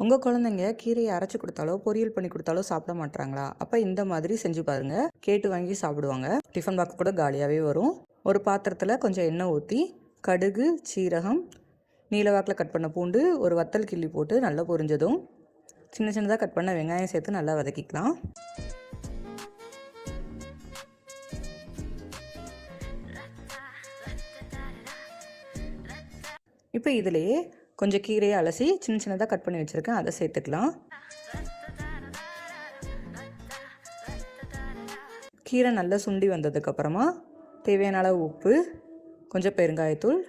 உங்கள் குழந்தைங்க கீரையை அரைச்சி கொடுத்தாலோ பொரியல் பண்ணி கொடுத்தாலோ சாப்பிட மாட்டாங்களா? அப்போ இந்த மாதிரி செஞ்சு பாருங்கள், கேட்டு வாங்கி சாப்பிடுவாங்க. டிஃபன் பாக்ஸ் கூட காலியாகவே வரும். ஒரு பாத்திரத்தில் கொஞ்சம் எண்ணெய் ஊற்றி கடுகு, சீரகம், நீலவாக்கில் கட் பண்ண பூண்டு, ஒரு வத்தல் கிள்ளி போட்டு நல்லா பொரிஞ்சதும் சின்ன சின்னதாக கட் பண்ண வெங்காயம் சேர்த்து நல்லா வதக்கிக்கலாம். இப்போ இதிலேயே கொஞ்சம் கீரையை அலசி சின்ன சின்னதாக கட் பண்ணி வச்சுருக்கேன், அதை சேர்த்துக்கலாம். கீரை நல்லா சுண்டி வந்ததுக்கப்புறமா தேவையான அளவு உப்பு, கொஞ்சம் பெருங்காயத்தூள்,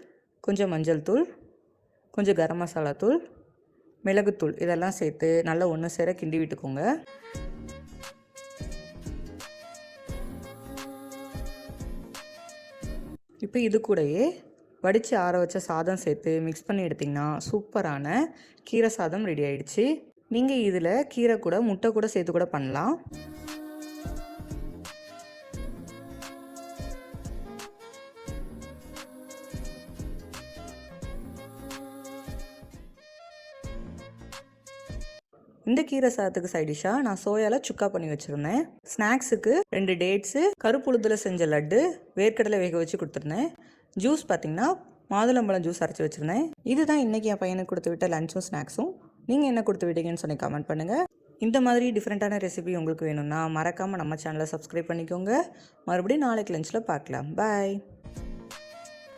கொஞ்சம் மஞ்சள் தூள், கொஞ்சம் கரம் மசாலா தூள், மிளகுத்தூள் இதெல்லாம் சேர்த்து நல்லா ஒன்று சேர கிண்டி விட்டுக்கோங்க. இப்போ இது கூடயே வடித்து ஆற வச்ச சாதம் சேர்த்து மிக்ஸ் பண்ணி எடுத்திங்கன்னா சூப்பரான கீரை சாதம் ரெடி ஆகிடுச்சு. நீங்கள் இதில் கீரை கூட முட்டை கூட சேர்த்து கூட பண்ணலாம். இந்த கீரை சாதத்துக்கு சைடிஷாக நான் சோயாவில் சுக்கா பண்ணி வச்சுருந்தேன். ஸ்நாக்ஸுக்கு 2 டேட்ஸு, கருப்புளுதில் செஞ்ச லட்டு, வேர்க்கடலை வேக வச்சு கொடுத்துருந்தேன். ஜூஸ் பார்த்திங்கன்னா மாதுளம்பழம் ஜூஸ் அரைச்சி வச்சுருந்தேன். இதுதான் இன்றைக்கி என் பையனுக்கு கொடுத்து விட்ட லஞ்சும் ஸ்நாக்ஸும். நீங்கள் என்ன கொடுத்து விட்டீங்கன்னு சொல்லி கமெண்ட் பண்ணுங்கள். இந்த மாதிரி டிஃப்ரெண்ட்டான ரெசிபி உங்களுக்கு வேணும்னா மறக்காமல் நம்ம சேனலை சப்ஸ்கிரைப் பண்ணிக்கோங்க. மறுபடியும் நாளைக்கு லஞ்சில் பார்க்கலாம். பாய்.